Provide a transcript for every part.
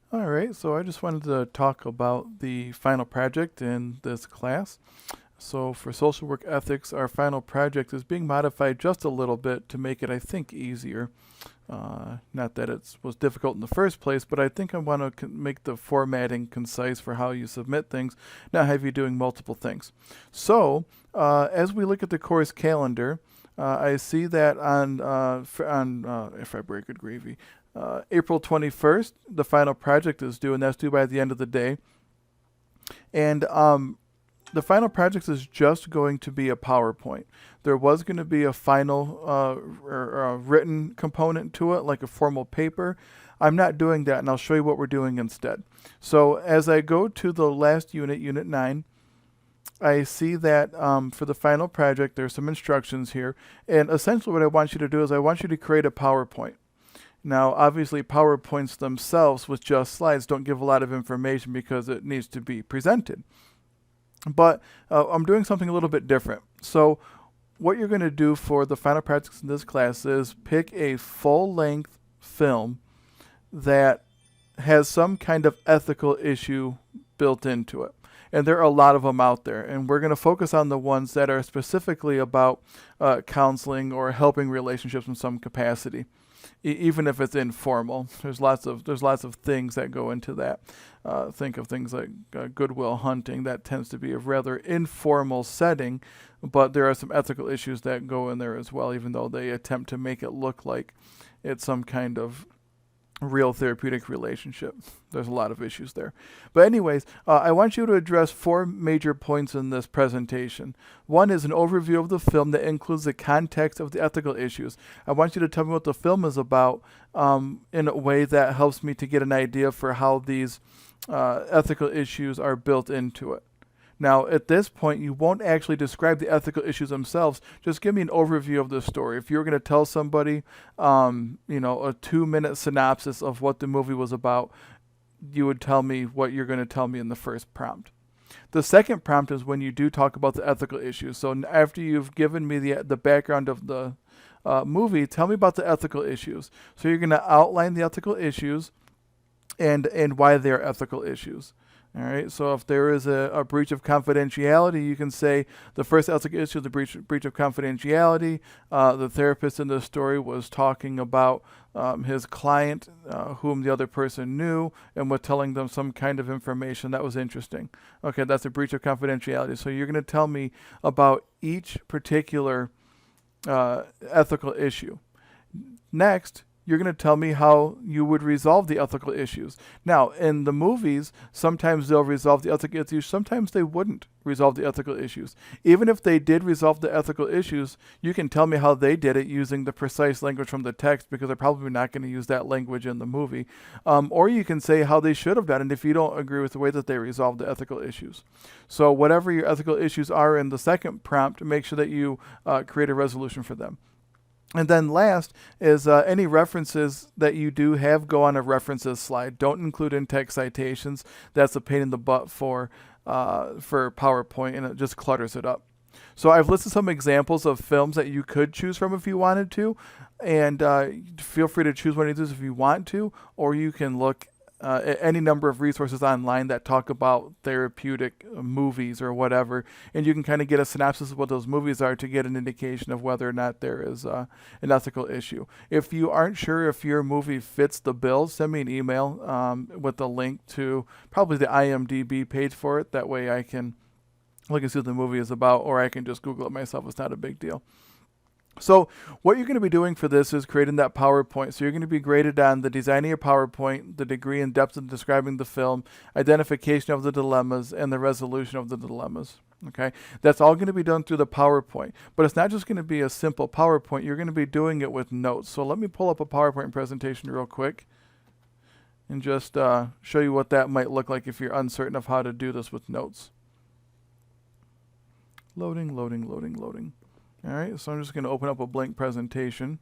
All right, so I just wanted to talk about the final project in this class. So for social work ethics, our final project is being modified just a little bit to make it, I think, easier. Not that it was difficult in the first place, but I think I want to make the formatting concise for how you submit things, not have you doing multiple things. So as we look at the course calendar, I see that on February, good gravy, April 21st, the final project is due, and that's due by the end of the day. And the final project is just going to be a PowerPoint. There was going to be a final written component to it, like a formal paper. I'm not doing that, and I'll show you what we're doing instead. So as I go to the last unit, Unit 9, I see that for the final project, there's some instructions here. And essentially what I want you to do is I want you to create a PowerPoint. Now, obviously, PowerPoints themselves with just slides don't give a lot of information because it needs to be presented. But I'm doing something a little bit different. So what you're going to do for the final practice in this class is pick a full-length film that has some kind of ethical issue built into it. And there are a lot of them out there. And we're going to focus on the ones that are specifically about counseling or helping relationships in some capacity. Even if it's informal, there's lots of things that go into that. Think of things like Goodwill Hunting. That tends to be a rather informal setting, but there are some ethical issues that go in there as well, even though they attempt to make it look like it's some kind of real therapeutic relationship. There's a lot of issues there. But anyways, I want you to address four major points in this presentation. One is an overview of the film that includes the context of the ethical issues. I want you to tell me what the film is about in a way that helps me to get an idea for how these ethical issues are built into it. Now, at this point, you won't actually describe the ethical issues themselves. Just give me an overview of the story. If you were going to tell somebody, a 2-minute synopsis of what the movie was about, you would tell me what you're going to tell me in the first prompt. The second prompt is when you do talk about the ethical issues. So after you've given me the background of the movie, tell me about the ethical issues. So you're going to outline the ethical issues and why they're ethical issues. All right, so if there is a breach of confidentiality, you can say the first ethical issue is the breach of confidentiality. The therapist in the story was talking about his client, whom the other person knew, and was telling them some kind of information that was interesting. Okay, that's a breach of confidentiality. So you're going to tell me about each particular ethical issue. Next, you're going to tell me how you would resolve the ethical issues. Now, in the movies, sometimes they'll resolve the ethical issues, sometimes they wouldn't resolve the ethical issues. Even if they did resolve the ethical issues, you can tell me how they did it using the precise language from the text, because they're probably not going to use that language in the movie. Or you can say how they should have done it if you don't agree with the way that they resolved the ethical issues. So whatever your ethical issues are in the second prompt, make sure that you create a resolution for them. And then last is any references that you do have go on a references slide. Don't include in-text citations. That's a pain in the butt for PowerPoint, and it just clutters it up. So I've listed some examples of films that you could choose from if you wanted to, and feel free to choose one of these if you want to, or you can look at any number of resources online that talk about therapeutic movies or whatever, and you can kind of get a synopsis of what those movies are to get an indication of whether or not there is an ethical issue. If you aren't sure if your movie fits the bill, send me an email with a link to probably the IMDb page for it. That way I can look and see what the movie is about, or I can just Google it myself. It's not a big deal. So what you're going to be doing for this is creating that PowerPoint. So you're going to be graded on the designing your PowerPoint, the degree and depth of describing the film, identification of the dilemmas, and the resolution of the dilemmas. Okay, that's all going to be done through the PowerPoint. But it's not just going to be a simple PowerPoint. You're going to be doing it with notes. So let me pull up a PowerPoint presentation real quick and just show you what that might look like if you're uncertain of how to do this with notes. Loading, loading, loading, loading. All right, so I'm just going to open up a blank presentation.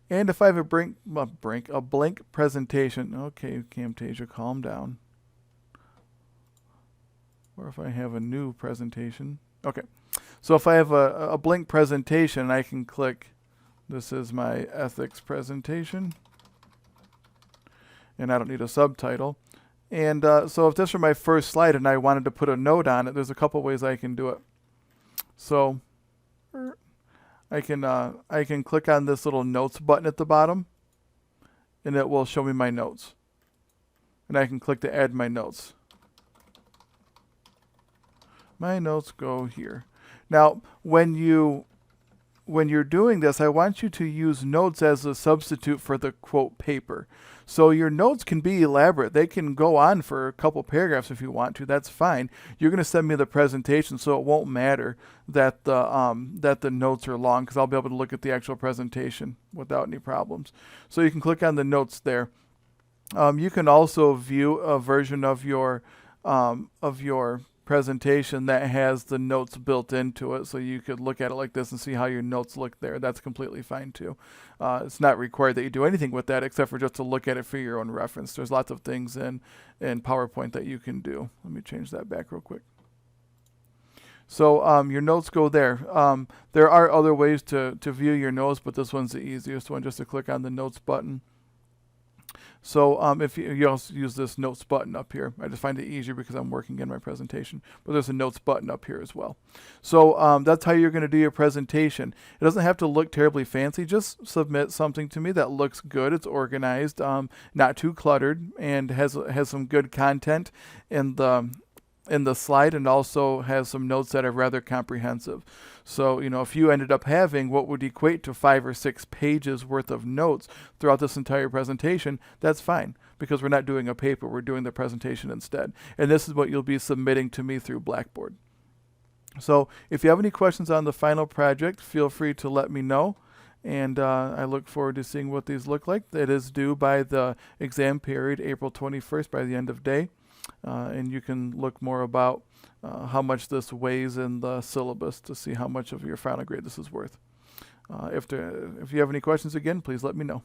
And if I have a blank presentation, okay, Camtasia, calm down. Or if I have a new presentation. Okay, so if I have a blank presentation, I can click, this is my ethics presentation. and I don't need a subtitle. And so if this were my first slide and I wanted to put a note on it, there's a couple ways I can do it. So I can click on this little notes button at the bottom, and it will show me my notes. And I can click to add my notes. My notes go here. Now, when you're doing this, I want you to use notes as a substitute for the quote paper. So your notes can be elaborate. They can go on for a couple paragraphs if you want to. That's fine. You're going to send me the presentation, so it won't matter that the notes are long, because I'll be able to look at the actual presentation without any problems. So you can click on the notes there. You can also view a version of your presentation that has the notes built into it, so you could look at it like this and see how your notes look there. That's completely fine too. It's not required that you do anything with that except for just to look at it for your own reference. There's lots of things in PowerPoint that you can do. Let me change that back real quick. So your notes go there. There are other ways to view your notes, but this one's the easiest one, just to click on the notes button. So if you also use this notes button up here, I just find it easier because I'm working in my presentation, but there's a notes button up here as well. So that's how you're going to do your presentation. It doesn't have to look terribly fancy. Just submit something to me that looks good. It's organized, not too cluttered, and has some good content in the slide, and also has some notes that are rather comprehensive. So, if you ended up having what would equate to 5 or 6 pages worth of notes throughout this entire presentation, that's fine, because we're not doing a paper, we're doing the presentation instead. And this is what you'll be submitting to me through Blackboard. So if you have any questions on the final project, feel free to let me know. And I look forward to seeing what these look like. It is due by the exam period, April 21st, by the end of day. And you can look more about how much this weighs in the syllabus to see how much of your final grade this is worth. If you have any questions, again, please let me know.